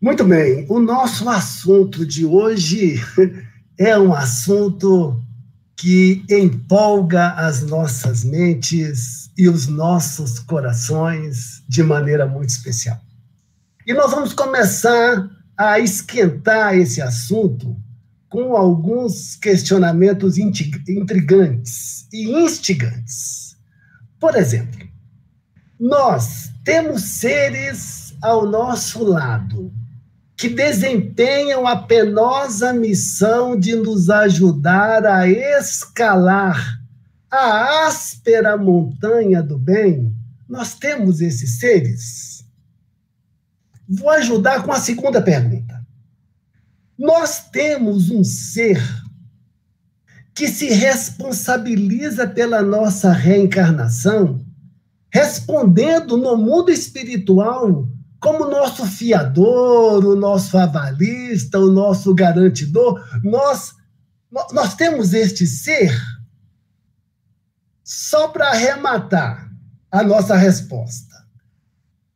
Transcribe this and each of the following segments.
Muito bem, o nosso assunto de hoje é um assunto que empolga as nossas mentes e os nossos corações de maneira muito especial. E nós vamos começar a esquentar esse assunto com alguns questionamentos intrigantes e instigantes. Por exemplo, nós temos seres ao nosso lado que desempenham a penosa missão de nos ajudar a escalar a áspera montanha do bem. Nós temos esses seres? Vou ajudar com a segunda pergunta. Nós temos um ser que se responsabiliza pela nossa reencarnação, respondendo no mundo espiritual como nosso fiador, o nosso avalista, o nosso garantidor. Nós temos este ser? Só para arrematar a nossa resposta.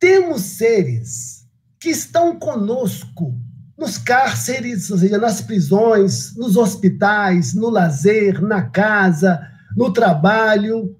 Temos seres que estão conosco nos cárceres, ou seja, nas prisões, nos hospitais, no lazer, na casa, no trabalho,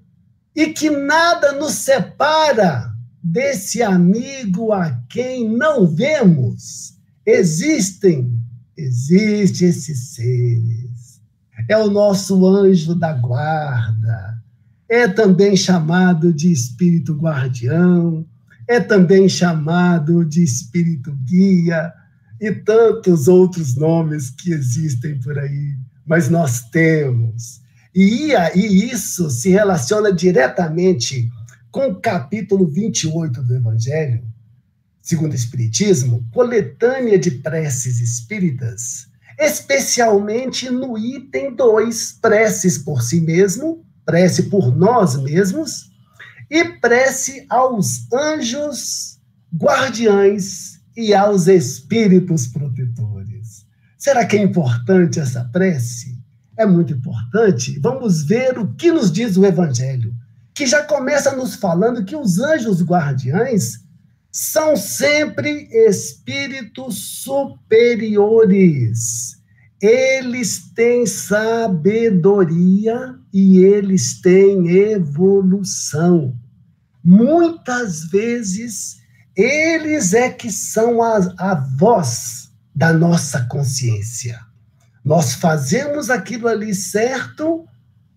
e que nada nos separa desse amigo a quem não vemos. Existem esses seres. É o nosso anjo da guarda, é também chamado de espírito guardião, é também chamado de espírito guia, e tantos outros nomes que existem por aí, mas nós temos. E isso se relaciona diretamente com o capítulo 28 do Evangelho, segundo o Espiritismo, coletânea de preces espíritas, especialmente no item 2, preces por si mesmo, prece por nós mesmos, e prece aos anjos guardiães e aos espíritos protetores. Será que é importante essa prece? É muito importante. Vamos ver o que nos diz o Evangelho, que já começa nos falando que os anjos guardiães são sempre espíritos superiores. Eles têm sabedoria e eles têm evolução. Muitas vezes, eles é que são a voz da nossa consciência. Nós fazemos aquilo ali certo,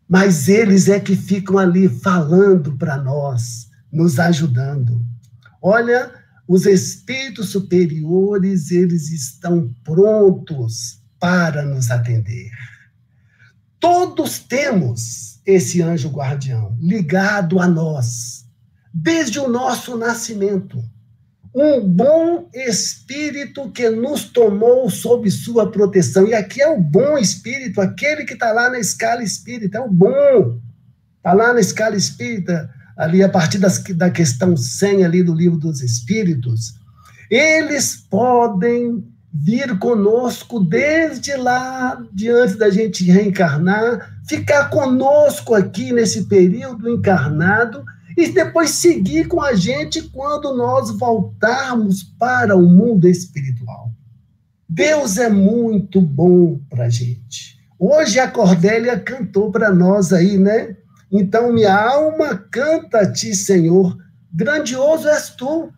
mas eles é que ficam ali falando para nós, nos ajudando. Olha, os espíritos superiores, eles estão prontos para nos atender. Todos temos esse anjo guardião ligado a nós, desde o nosso nascimento. Um bom espírito que nos tomou sob sua proteção. E aqui é o bom espírito, aquele que está lá na escala espírita, é o bom. Está lá na escala espírita, ali a partir da questão 100 ali do Livro dos Espíritos. Eles podem vir conosco desde lá, diante da gente reencarnar, ficar conosco aqui nesse período encarnado, e depois seguir com a gente quando nós voltarmos para o mundo espiritual. Deus é muito bom para a gente. Hoje a Cordélia cantou para nós aí, né? Então, minha alma canta a ti, Senhor. Grandioso és tu.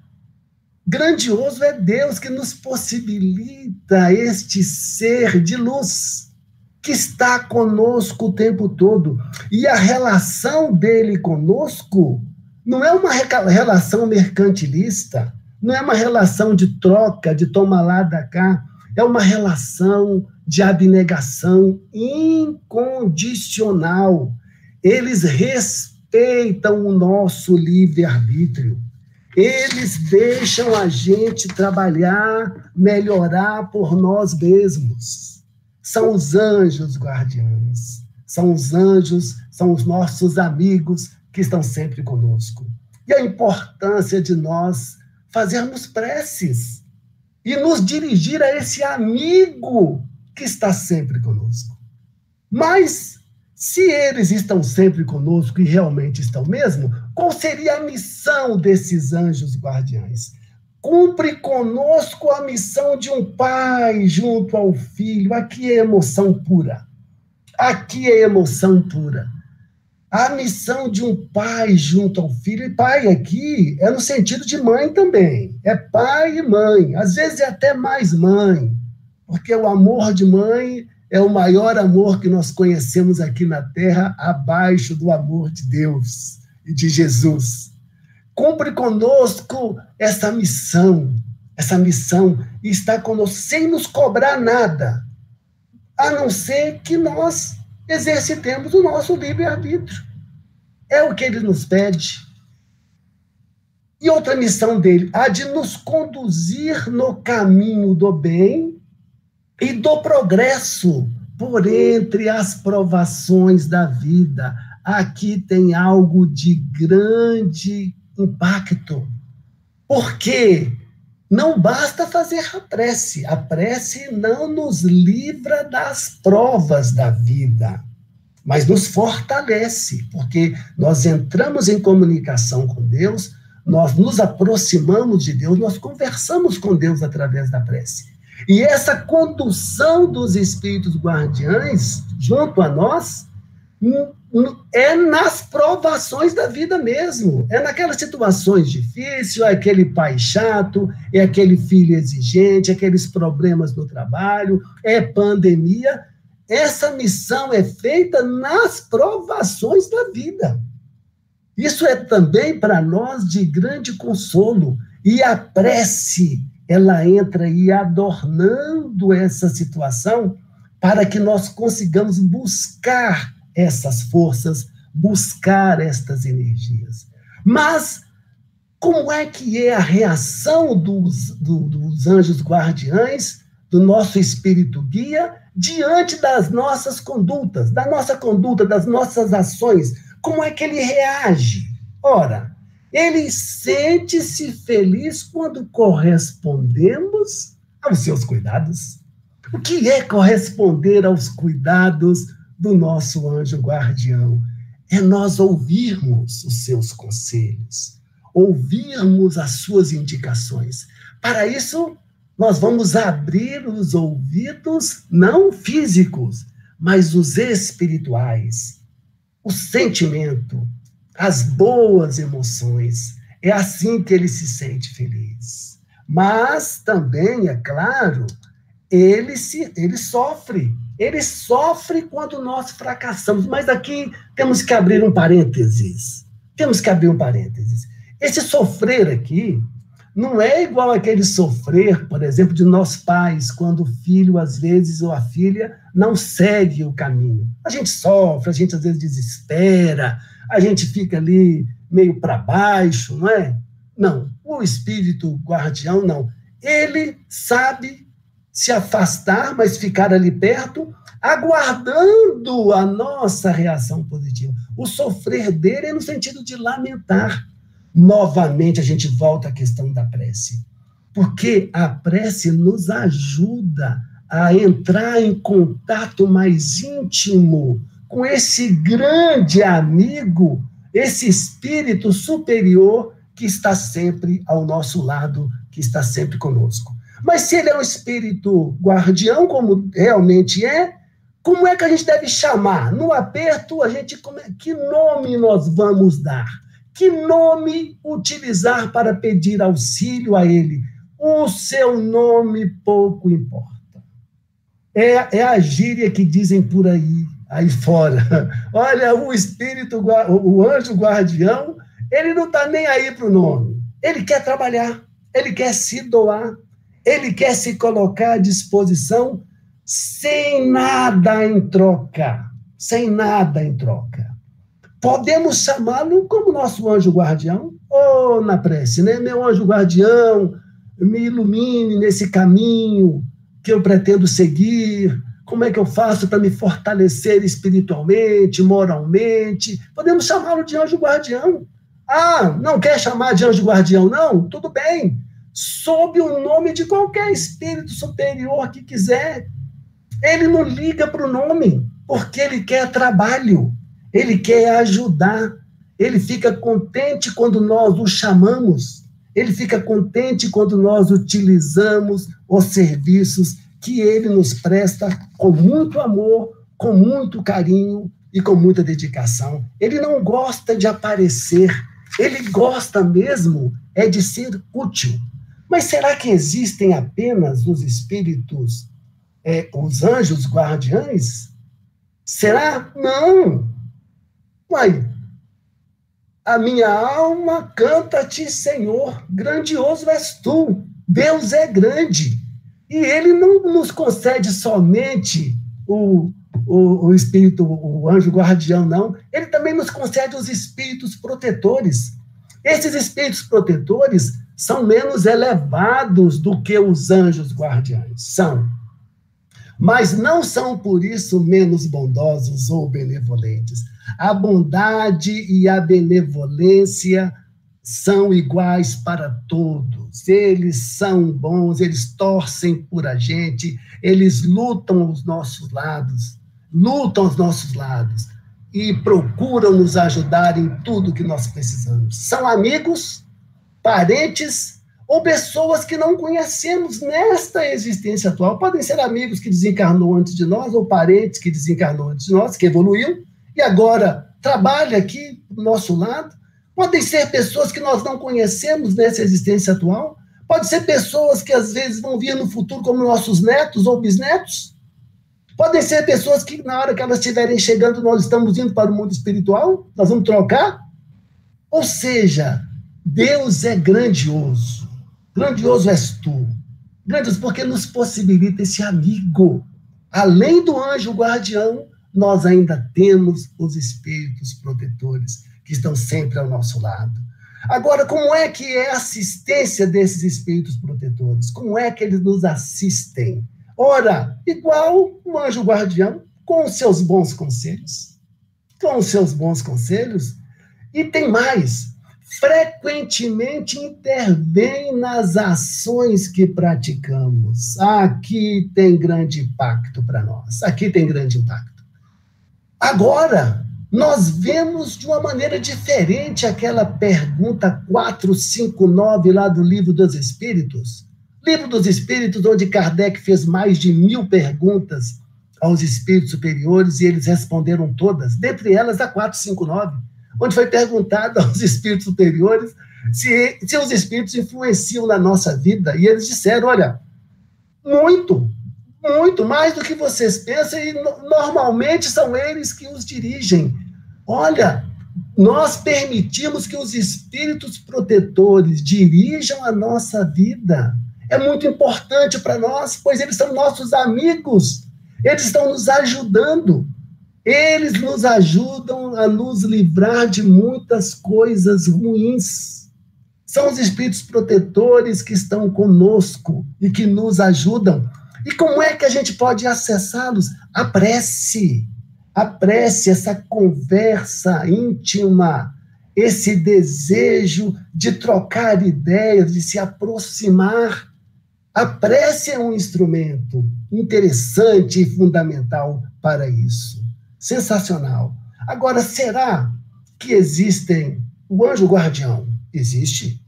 Grandioso é Deus que nos possibilita este ser de luz que está conosco o tempo todo. E a relação dele conosco não é uma relação mercantilista, não é uma relação de troca, de toma lá, dá cá, é uma relação de abnegação incondicional. Eles respeitam o nosso livre-arbítrio. Eles deixam a gente trabalhar, melhorar por nós mesmos. São os anjos guardiães, são os anjos, são os nossos amigos que estão sempre conosco. E a importância de nós fazermos preces e nos dirigir a esse amigo que está sempre conosco. Mas, se eles estão sempre conosco e realmente estão mesmo, qual seria a missão desses anjos guardiães? cumpre conosco a missão de um pai junto ao filho. Aqui é emoção pura. Aqui é emoção pura. A missão de um pai junto ao filho, e pai aqui é no sentido de mãe também. É pai e mãe, às vezes é até mais mãe, porque o amor de mãe é o maior amor que nós conhecemos aqui na Terra, abaixo do amor de Deus e de Jesus. Cumpre conosco essa missão, e está conosco sem nos cobrar nada, a não ser que nós exercitemos o nosso livre-arbítrio. É o que ele nos pede. E outra missão dele, a de nos conduzir no caminho do bem e do progresso por entre as provações da vida. Aqui tem algo de grande impacto, porque não basta fazer a prece não nos livra das provas da vida, mas nos fortalece, porque nós entramos em comunicação com Deus, nós nos aproximamos de Deus, nós conversamos com Deus através da prece. E essa condução dos espíritos guardiães junto a nós é nas provações da vida mesmo, é naquelas situações difíceis, é aquele pai chato, é aquele filho exigente, aqueles problemas no trabalho, é pandemia. Essa missão é feita nas provações da vida. Isso é também para nós de grande consolo, e a prece, ela entra aí adornando essa situação para que nós consigamos buscar essas forças, buscar estas energias. Mas como é que é a reação dos anjos guardiães, do nosso espírito guia, diante das nossas condutas, das nossas ações? Como é que ele reage? Ora, ele sente-se feliz quando correspondemos aos seus cuidados. O que é corresponder aos cuidados do nosso anjo guardião? É nós ouvirmos os seus conselhos, ouvirmos as suas indicações. Para isso, nós vamos abrir os ouvidos, não físicos, mas os espirituais, o sentimento, as boas emoções. É assim que ele se sente feliz. Mas também, é claro, ele sofre. Ele sofre quando nós fracassamos. Mas aqui temos que abrir um parênteses. Esse sofrer aqui não é igual aquele sofrer, por exemplo, de nós pais, quando o filho, às vezes, ou a filha, não segue o caminho. A gente sofre, a gente, às vezes, desespera, a gente fica ali meio para baixo, não é? Não, o espírito guardião, não. Ele sabe se afastar, mas ficar ali perto, aguardando a nossa reação positiva. O sofrer dele é no sentido de lamentar. Novamente, a gente volta à questão da prece, porque a prece nos ajuda a entrar em contato mais íntimo com esse grande amigo, esse espírito superior que está sempre ao nosso lado, que está sempre conosco. Mas se ele é um espírito guardião, como realmente é, como é que a gente deve chamar? No aperto, que nome nós vamos dar? Que nome utilizar para pedir auxílio a ele? O seu nome pouco importa. É a gíria que dizem por aí fora. Olha, o anjo guardião, ele não está nem aí para o nome. Ele quer trabalhar, ele quer se doar, ele quer se colocar à disposição sem nada em troca. Podemos chamá-lo como nosso anjo guardião, ou na prece, né? Meu anjo guardião, me ilumine nesse caminho que eu pretendo seguir. Como é que eu faço para me fortalecer espiritualmente, moralmente? Podemos chamá-lo de anjo guardião. Ah, não quer chamar de anjo guardião, não? Tudo bem. Sob o nome de qualquer espírito superior que quiser. Ele não liga para o nome, porque ele quer trabalho. Ele quer ajudar, ele fica contente quando nós o chamamos, Ele fica contente quando nós utilizamos os serviços que ele nos presta com muito amor, com muito carinho e com muita dedicação. Ele não gosta de aparecer, ele gosta mesmo é de ser útil. Mas será que existem apenas os espíritos, os anjos guardiães? Será? Não. Uai, a minha alma canta-te, Senhor, grandioso és tu. Deus é grande. E ele não nos concede somente o espírito, o anjo guardião, não. Ele também nos concede os espíritos protetores. Esses espíritos protetores são menos elevados do que os anjos guardiães. São. Mas não são, por isso, menos bondosos ou benevolentes. A bondade e a benevolência são iguais para todos. Eles são bons, eles torcem por a gente, eles lutam aos nossos lados e procuram nos ajudar em tudo que nós precisamos. São amigos, parentes ou pessoas que não conhecemos nesta existência atual. Podem ser amigos que desencarnou antes de nós ou parentes que desencarnou antes de nós, que evoluiu e agora trabalha aqui do nosso lado. Podem ser pessoas que nós não conhecemos nessa existência atual. Pode ser pessoas que às vezes vão vir no futuro como nossos netos ou bisnetos. Podem ser pessoas que na hora que elas estiverem chegando, nós estamos indo para o mundo espiritual, nós vamos trocar. Ou seja, Deus é grandioso. Grandioso és tu. Grandioso porque nos possibilita esse amigo. Além do anjo guardião, nós ainda temos os espíritos protetores que estão sempre ao nosso lado. Agora, como é que é a assistência desses espíritos protetores? Como é que eles nos assistem? Ora, igual o anjo guardião, com os seus bons conselhos. Com os seus bons conselhos. E tem mais. Frequentemente intervém nas ações que praticamos. Aqui tem grande impacto para nós. Aqui tem grande impacto. Agora, nós vemos de uma maneira diferente aquela pergunta 459 lá do Livro dos Espíritos. Livro dos Espíritos, onde Kardec fez mais de 1000 perguntas aos espíritos superiores e eles responderam todas, dentre elas a 459, onde foi perguntado aos espíritos superiores se os espíritos influenciam na nossa vida. E eles disseram, olha, muito mais do que vocês pensam, e normalmente são eles que os dirigem. Olha, nós permitimos que os espíritos protetores dirijam a nossa vida. É muito importante para nós, pois eles são nossos amigos. Eles estão nos ajudando. Eles nos ajudam a nos livrar de muitas coisas ruins. São os espíritos protetores que estão conosco e que nos ajudam. E como é que a gente pode acessá-los? A prece. A prece, essa conversa íntima, esse desejo de trocar ideias, de se aproximar. A prece é um instrumento interessante e fundamental para isso. Sensacional. Agora, será que existem o anjo guardião? Existe.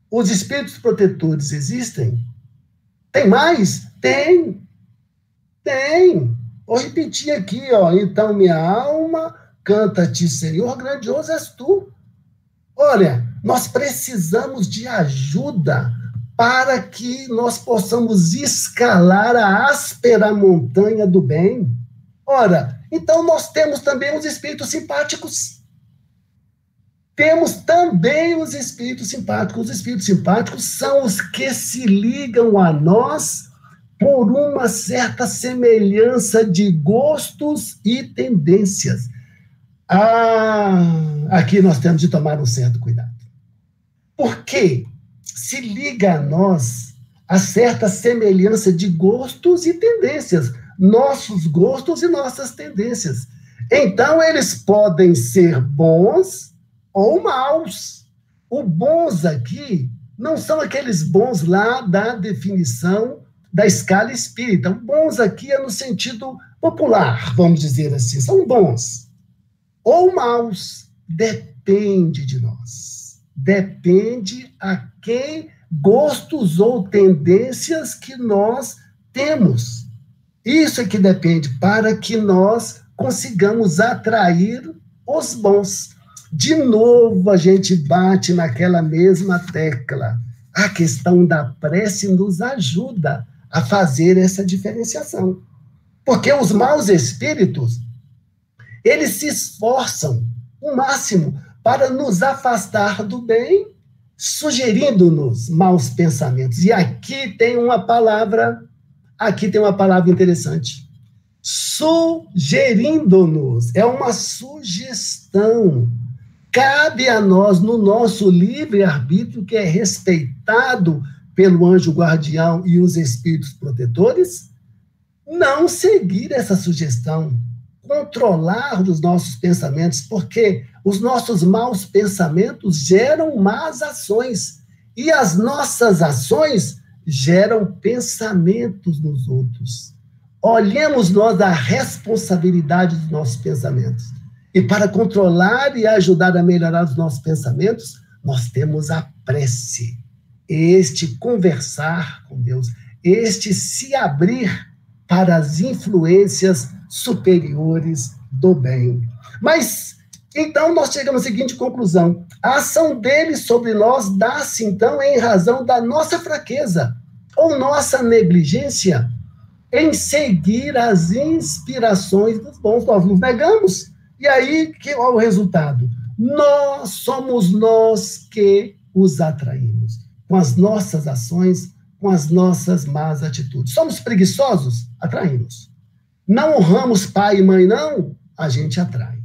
Os espíritos protetores existem? Tem mais? Tem. Vou repetir aqui, ó. Então, minha alma, canta-te, Senhor, grandioso és tu. Olha, nós precisamos de ajuda para que nós possamos escalar a áspera montanha do bem. Ora, então nós temos também os espíritos simpáticos. Temos também os espíritos simpáticos. Os espíritos simpáticos são os que se ligam a nós por uma certa semelhança de gostos e tendências. Aqui nós temos de tomar um certo cuidado. Por quê? Se liga a nós a certa semelhança de gostos e tendências, nossos gostos e nossas tendências. Então, eles podem ser bons ou maus. O bons aqui não são aqueles bons lá da definição da escala espírita. O bons aqui é no sentido popular, vamos dizer assim, são bons. Ou maus, depende de nós. depende a quem gostos ou tendências que nós temos. Isso é que depende, para que nós consigamos atrair os bons. De novo, a gente bate naquela mesma tecla. A questão da prece nos ajuda a fazer essa diferenciação. Porque os maus espíritos, eles se esforçam o máximo para nos afastar do bem, sugerindo-nos maus pensamentos. E aqui tem uma palavra interessante. Sugerindo-nos. É uma sugestão. Cabe a nós, no nosso livre-arbítrio, que é respeitado pelo anjo guardião e os espíritos protetores, não seguir essa sugestão, controlar os nossos pensamentos, porque os nossos maus pensamentos geram más ações, e as nossas ações geram pensamentos nos outros. Olhemos nós a responsabilidade dos nossos pensamentos. E para controlar e ajudar a melhorar os nossos pensamentos, nós temos a prece, este conversar com Deus, este se abrir para as influências superiores do bem. Mas, então, nós chegamos à seguinte conclusão: a ação dele sobre nós dá-se, então, em razão da nossa fraqueza ou nossa negligência em seguir as inspirações dos bons. Nós nos negamos. E aí, qual é o resultado? Somos nós que os atraímos, com as nossas ações, com as nossas más atitudes. Somos preguiçosos? Atraímos. Não honramos pai e mãe, não? A gente atrai.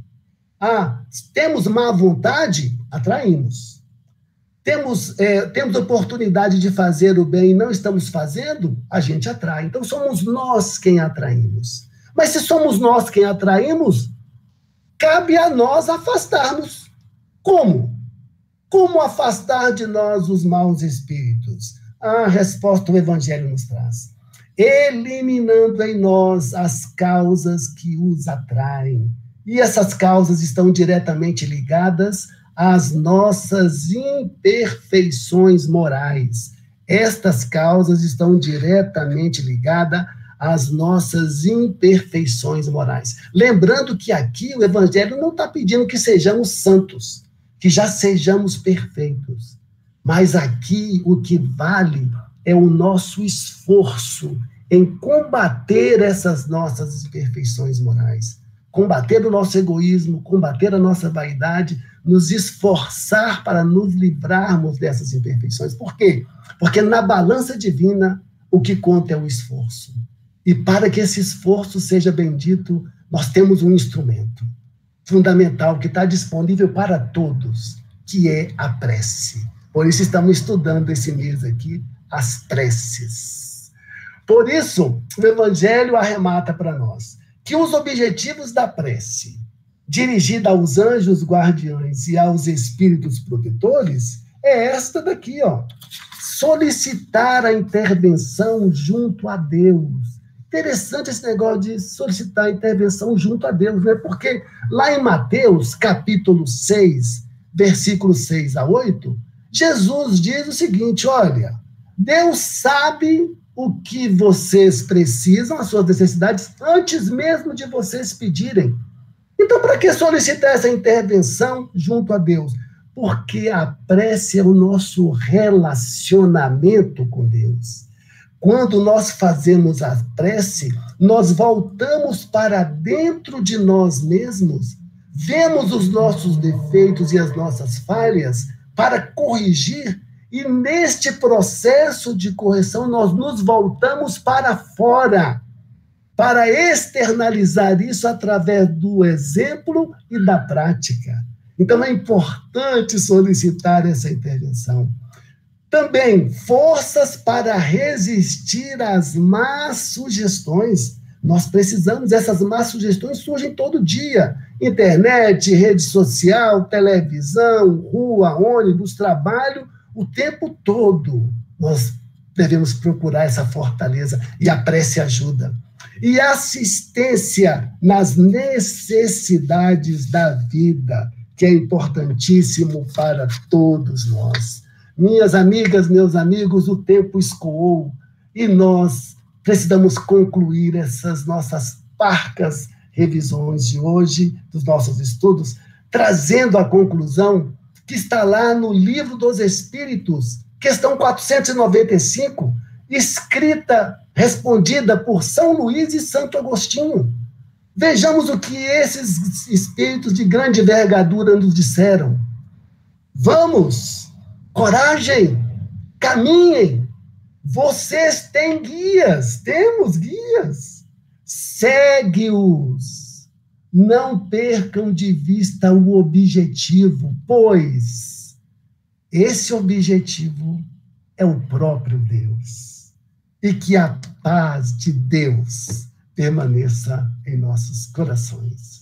Temos má vontade? Atraímos. Temos oportunidade de fazer o bem e não estamos fazendo? A gente atrai. Então, somos nós quem atraímos. Mas se somos nós quem atraímos, cabe a nós afastarmos. Como? Como afastar de nós os maus espíritos? A resposta o Evangelho nos traz. Eliminando em nós as causas que os atraem. E essas causas estão diretamente ligadas às nossas imperfeições morais. Estas causas estão diretamente ligadas às nossas imperfeições morais. Lembrando que aqui o Evangelho não está pedindo que sejamos santos, que já sejamos perfeitos. Mas aqui o que vale é o nosso esforço em combater essas nossas imperfeições morais, combater o nosso egoísmo, combater a nossa vaidade, nos esforçar para nos livrarmos dessas imperfeições. Por quê? Porque na balança divina o que conta é o esforço. E para que esse esforço seja bendito, nós temos um instrumento fundamental que está disponível para todos, que é a prece. Por isso estamos estudando esse mês aqui as preces. Por isso, o Evangelho arremata para nós que os objetivos da prece, dirigida aos anjos guardiães e aos espíritos protetores, é esta daqui, ó. Solicitar a intervenção junto a Deus. Interessante esse negócio de solicitar a intervenção junto a Deus, né? Porque lá em Mateus, capítulo 6, versículos 6 a 8, Jesus diz o seguinte: olha, Deus sabe o que vocês precisam, as suas necessidades, antes mesmo de vocês pedirem. Então, para que solicitar essa intervenção junto a Deus? Porque a prece é o nosso relacionamento com Deus. Quando nós fazemos a prece, nós voltamos para dentro de nós mesmos, vemos os nossos defeitos e as nossas falhas para corrigir, e neste processo de correção nós nos voltamos para fora, para externalizar isso através do exemplo e da prática. Então é importante solicitar essa intervenção. Também, forças para resistir às más sugestões. Nós precisamos, essas más sugestões surgem todo dia. Internet, rede social, televisão, rua, ônibus, trabalho, o tempo todo. Nós devemos procurar essa fortaleza e a prece ajuda. E assistência nas necessidades da vida. que é importantíssimo para todos nós. Minhas amigas, meus amigos, o tempo escoou e nós precisamos concluir essas nossas parcas revisões de hoje, dos nossos estudos, trazendo a conclusão que está lá no Livro dos Espíritos, questão 495, respondida por São Luís e Santo Agostinho. Vejamos o que esses espíritos de grande envergadura nos disseram. Vamos, coragem, caminhem. Vocês têm guias, temos guias. Segue-os. Não percam de vista o objetivo, pois esse objetivo é o próprio Deus. E que a paz de Deus permaneça em nossos corações.